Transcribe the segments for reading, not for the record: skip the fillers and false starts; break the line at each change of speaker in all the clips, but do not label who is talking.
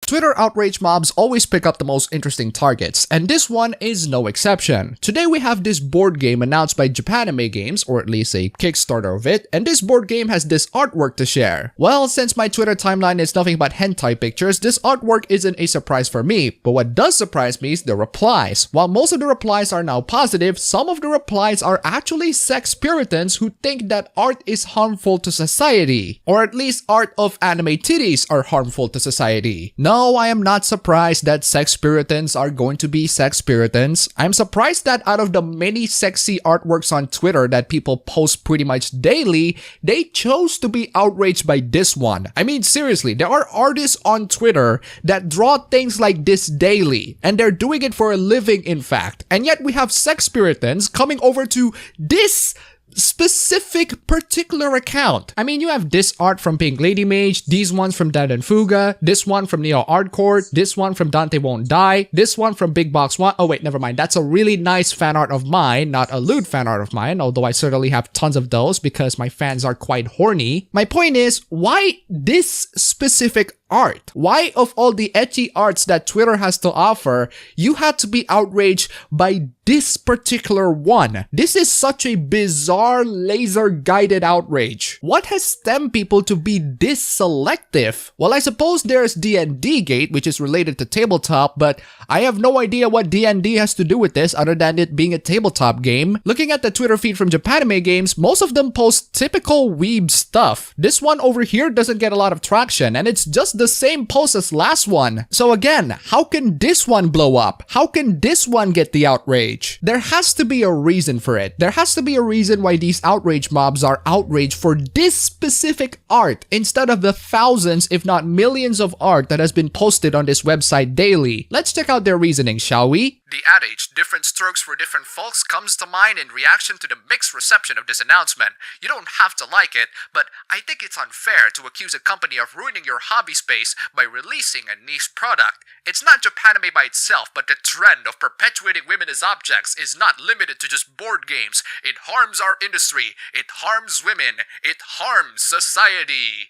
Twitter outrage mobs always pick up the most interesting targets, and this one is no exception. Today we have this board game announced by Japanime Games, or at least a Kickstarter of it, and this board game has this artwork to share. Well, since my Twitter timeline is nothing but hentai pictures, this artwork isn't a surprise for me, but what does surprise me is the replies. While most of the replies are now positive, some of the replies are actually sex puritans who think that art is harmful to society, or at least art of anime titties are harmful to society. No, I am not surprised that sex puritans are going to be sex puritans. I'm surprised that out of the many sexy artworks on Twitter that people post pretty much daily, they chose to be outraged by this one. I mean, seriously, there are artists on Twitter that draw things like this daily, and they're doing it for a living, in fact. And yet we have sex puritans coming over to this specific particular account. I mean, you have this art from PinkLadyMage, these ones from DandonFuga, this one from NeoArtCorE, this one from DanteWontDie, this one from Big Box One. Oh wait, never mind. That's a really nice fan art of mine, not a lewd fan art of mine, although I certainly have tons of those because my fans are quite horny. My point is, why this specific art? Why, of all the ecchi arts that Twitter has to offer, you had to be outraged by this particular one? This is such a bizarre laser-guided outrage. What has stemmed people to be this selective? Well, I suppose there's D&D Gate, which is related to tabletop, but I have no idea what D&D has to do with this other than it being a tabletop game. Looking at the Twitter feed from Japanime Games, most of them post typical weeb stuff. This one over here doesn't get a lot of traction, and it's just the same post as last one. So again, how can this one blow up? How can this one get the outrage? There has to be a reason for it. There has to be a reason why these outrage mobs are outraged for this specific art instead of the thousands, if not millions of art that has been posted on this website daily. Let's check out their reasoning, shall we?
The adage, different strokes for different folks, comes to mind in reaction to the mixed reception of this announcement. You don't have to like it, but I think it's unfair to accuse a company of ruining your hobby space by releasing a niche product. It's not Japanime by itself, but the trend of perpetuating women as objects is not limited to just board games. It harms our industry. It harms women. It harms society.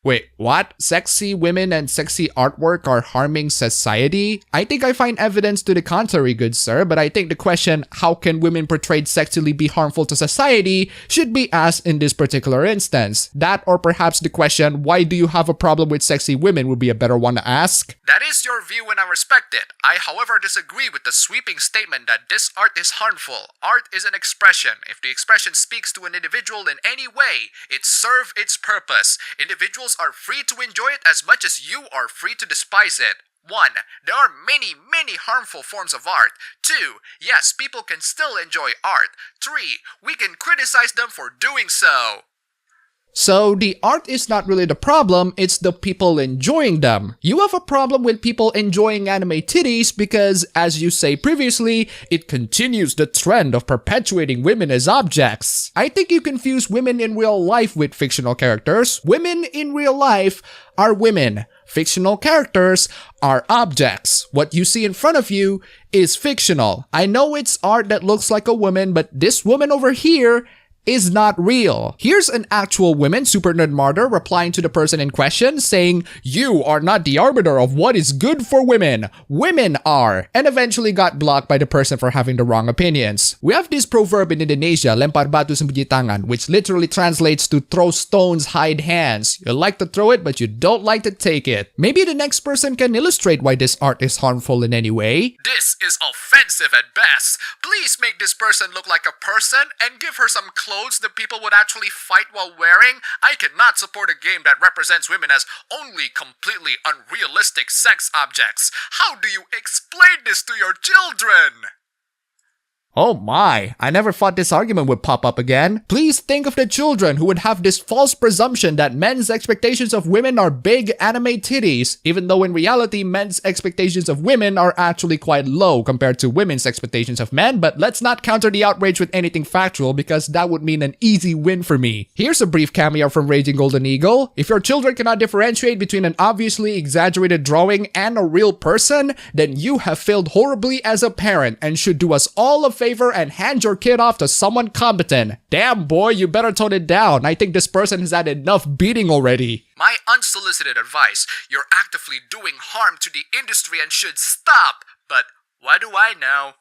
Wait, what? Sexy women and sexy artwork are harming society? I think I find evidence to the contrary, good sir, but I think the question, how can women portrayed sexually be harmful to society, should be asked in this particular instance. That, or perhaps the question, why do you have a problem with sexy women, would be a better one to ask.
That is your view and I respect it. I, however, disagree with the sweeping statement that this art is harmful. Art is an expression. If the expression speaks to an individual in any way, it serves its purpose. Individuals are free to enjoy it as much as you are free to despise it. 1. There are many harmful forms of art. 2. Yes, people can still enjoy art. 3. We can criticize them for doing so.
So the art is not really the problem, it's the people enjoying them. You have a problem with people enjoying anime titties because, as you say previously, it continues the trend of perpetuating women as objects. I think you confuse women in real life with fictional characters. Women in real life are women. Fictional characters are objects. What you see in front of you is fictional. I know it's art that looks like a woman, but this woman over here is not real. Here's an actual woman, Super Nerd Martyr, replying to the person in question, saying, "You are not the arbiter of what is good for women. Women are," and eventually got blocked by the person for having the wrong opinions. We have this proverb in Indonesia, lempar batu sembunyi tangan, which literally translates to throw stones, hide hands. You like to throw it, but you don't like to take it. Maybe the next person can illustrate why this art is harmful in any way.
This is offensive at best. Please make this person look like a person and give her some clothes that people would actually fight while wearing. I cannot support a game that represents women as only completely unrealistic sex objects. How do you explain this to your children?
Oh my, I never thought this argument would pop up again. Please think of the children who would have this false presumption that men's expectations of women are big anime titties, even though in reality men's expectations of women are actually quite low compared to women's expectations of men, but let's not counter the outrage with anything factual because that would mean an easy win for me. Here's a brief cameo from Raging Golden Eagle. If your children cannot differentiate between an obviously exaggerated drawing and a real person, then you have failed horribly as a parent and should do us all a favor and hand your kid off to someone competent. Damn boy, you better tone it down. I think this person has had enough beating already.
My unsolicited advice, you're actively doing harm to the industry and should stop. But what do I know?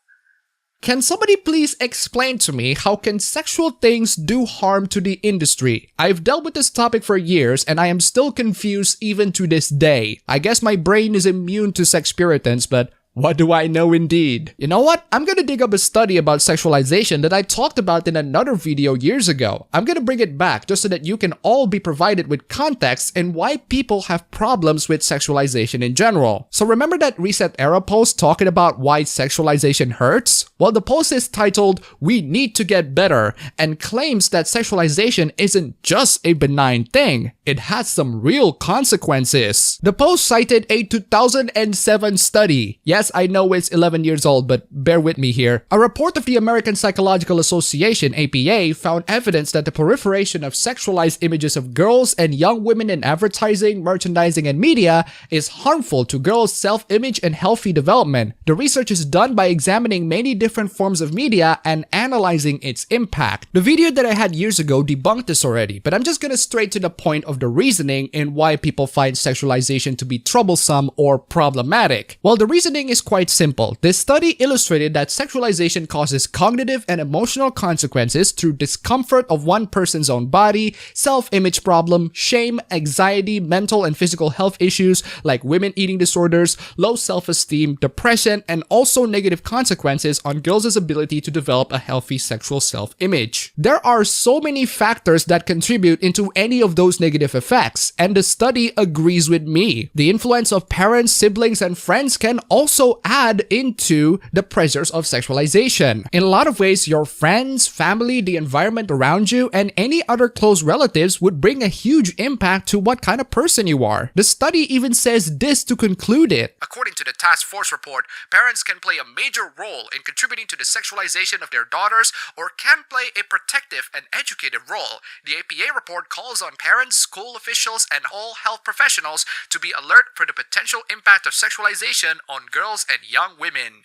Can somebody please explain to me how can sexual things do harm to the industry? I've dealt with this topic for years and I am still confused even to this day. I guess my brain is immune to sex puritans, but what do I know indeed? You know what? I'm gonna dig up a study about sexualization that I talked about in another video years ago. I'm gonna bring it back just so that you can all be provided with context and why people have problems with sexualization in general. So remember that Reset Era post talking about why sexualization hurts? Well, the post is titled, "We Need to Get Better," and claims that sexualization isn't just a benign thing. It has some real consequences. The post cited a 2007 study. Yes, I know it's 11 years old, but bear with me here. A report of the American Psychological Association, APA, found evidence that the proliferation of sexualized images of girls and young women in advertising, merchandising, and media is harmful to girls' self-image and healthy development. The research is done by examining many different forms of media and analyzing its impact. The video that I had years ago debunked this already, but I'm just gonna straight to the point of the reasoning and why people find sexualization to be troublesome or problematic. Well, the reasoning is quite simple. This study illustrated that sexualization causes cognitive and emotional consequences through discomfort of one person's own body, self-image problem, shame, anxiety, mental and physical health issues like women eating disorders, low self-esteem, depression, and also negative consequences on girls' ability to develop a healthy sexual self-image. There are so many factors that contribute into any of those negative effects, and the study agrees with me. The influence of parents, siblings, and friends can also add into the pressures of sexualization. In a lot of ways, your friends, family, the environment around you, and any other close relatives would bring a huge impact to what kind of person you are. The study even says this to conclude it.
According to the task force report, parents can play a major role in contributing to the sexualization of their daughters or can play a protective and educative role. The APA report calls on parents, school officials, and all health professionals to be alert for the potential impact of sexualization on girls and young women.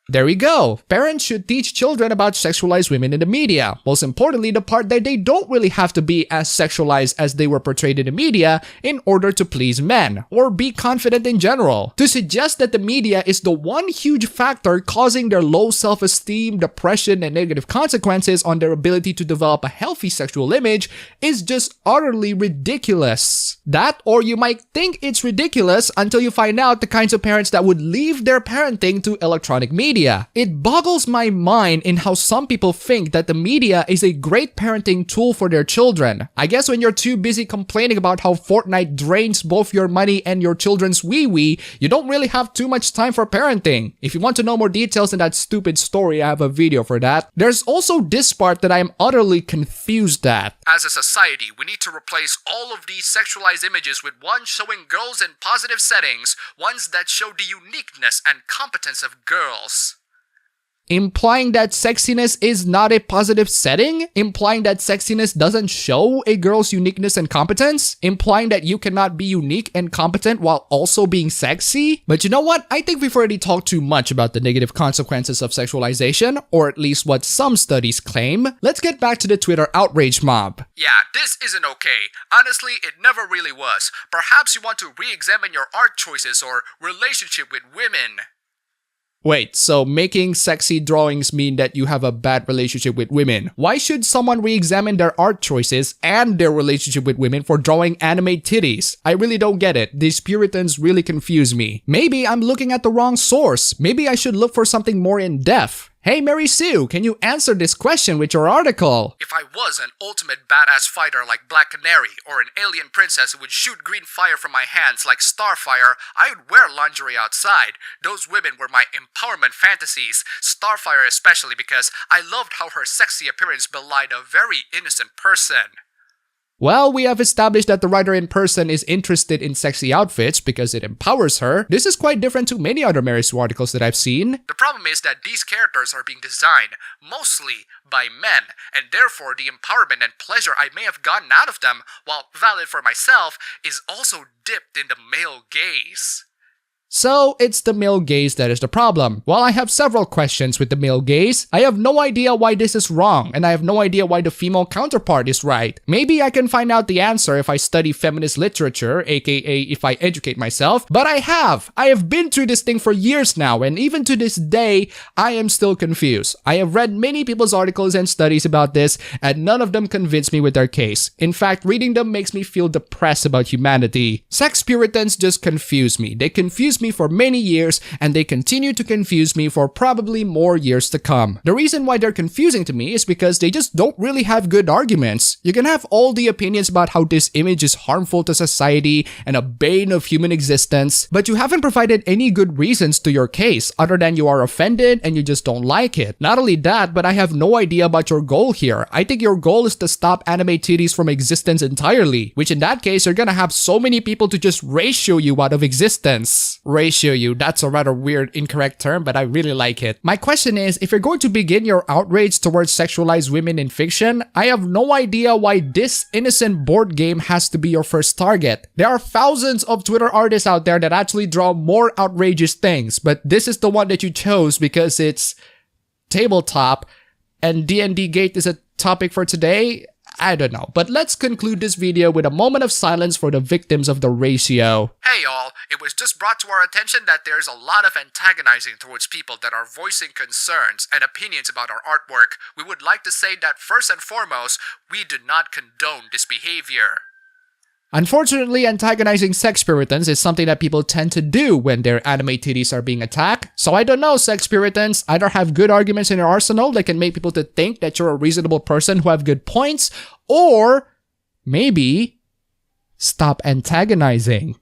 There we go. Parents should teach children about sexualized women in the media. Most importantly, the part that they don't really have to be as sexualized as they were portrayed in the media in order to please men, or be confident in general. To suggest that the media is the one huge factor causing their low self-esteem, depression, and negative consequences on their ability to develop a healthy sexual image is just utterly ridiculous. That, or you might think it's ridiculous until you find out the kinds of parents that would leave their parenting to electronic media. It boggles my mind in how some people think that the media is a great parenting tool for their children. I guess when you're too busy complaining about how Fortnite drains both your money and your children's wee-wee, you don't really have too much time for parenting. If you want to know more details in that stupid story, I have a video for that. There's also this part that I am utterly confused at.
As a society, we need to replace all of these sexualized images with ones showing girls in positive settings, ones that show the uniqueness and competence of girls.
Implying that sexiness is not a positive setting? Implying that sexiness doesn't show a girl's uniqueness and competence? Implying that you cannot be unique and competent while also being sexy? But you know what? I think we've already talked too much about the negative consequences of sexualization, or at least what some studies claim. Let's get back to the Twitter outrage mob.
Yeah, this isn't okay. Honestly, it never really was. Perhaps you want to re-examine your art choices or relationship with women.
Wait, so making sexy drawings mean that you have a bad relationship with women? Why should someone re-examine their art choices and their relationship with women for drawing anime titties? I really don't get it. These Puritans really confuse me. Maybe I'm looking at the wrong source. Maybe I should look for something more in-depth. Hey Mary Sue, can you answer this question with your article?
If I was an ultimate badass fighter like Black Canary, or an alien princess who would shoot green fire from my hands like Starfire, I would wear lingerie outside. Those women were my empowerment fantasies, Starfire especially because I loved how her sexy appearance belied a very innocent person.
Well, we have established that the writer in person is interested in sexy outfits because it empowers her. This is quite different to many other Mary Sue articles that I've seen.
The problem is that these characters are being designed mostly by men, and therefore the empowerment and pleasure I may have gotten out of them, while valid for myself, is also dipped in the male gaze.
So it's the male gaze that is the problem. While I have several questions with the male gaze, I have no idea why this is wrong, and I have no idea why the female counterpart is right. Maybe I can find out the answer if I study feminist literature, aka if I educate myself, but I have been through this thing for years now, and even to this day, I am still confused. I have read many people's articles and studies about this, and none of them convince me with their case. In fact, reading them makes me feel depressed about humanity. Sex Puritans just confuse me. They confuse me for many years, and they continue to confuse me for probably more years to come. The reason why they're confusing to me is because they just don't really have good arguments. You can have all the opinions about how this image is harmful to society and a bane of human existence, but you haven't provided any good reasons to your case other than you are offended and you just don't like it. Not only that, but I have no idea about your goal here. I think your goal is to stop anime titties from existence entirely, which in that case, you're gonna have so many people to just ratio you out of existence. Ratio you, that's a rather weird, incorrect term, but I really like it. My question is, if you're going to begin your outrage towards sexualized women in fiction, I have no idea why this innocent board game has to be your first target. There are thousands of Twitter artists out there that actually draw more outrageous things, but this is the one that you chose because it's tabletop and D&D Gate is a topic for today. I don't know, but let's conclude this video with a moment of silence for the victims of the ratio.
Hey y'all, it was just brought to our attention that there's a lot of antagonizing towards people that are voicing concerns and opinions about our artwork. We would like to say that first and foremost, we do not condone this behavior.
Unfortunately, antagonizing sex puritans is something that people tend to do when their anime titties are being attacked. So I don't know, sex puritans, either have good arguments in your arsenal that can make people to think that you're a reasonable person who have good points, or maybe stop antagonizing.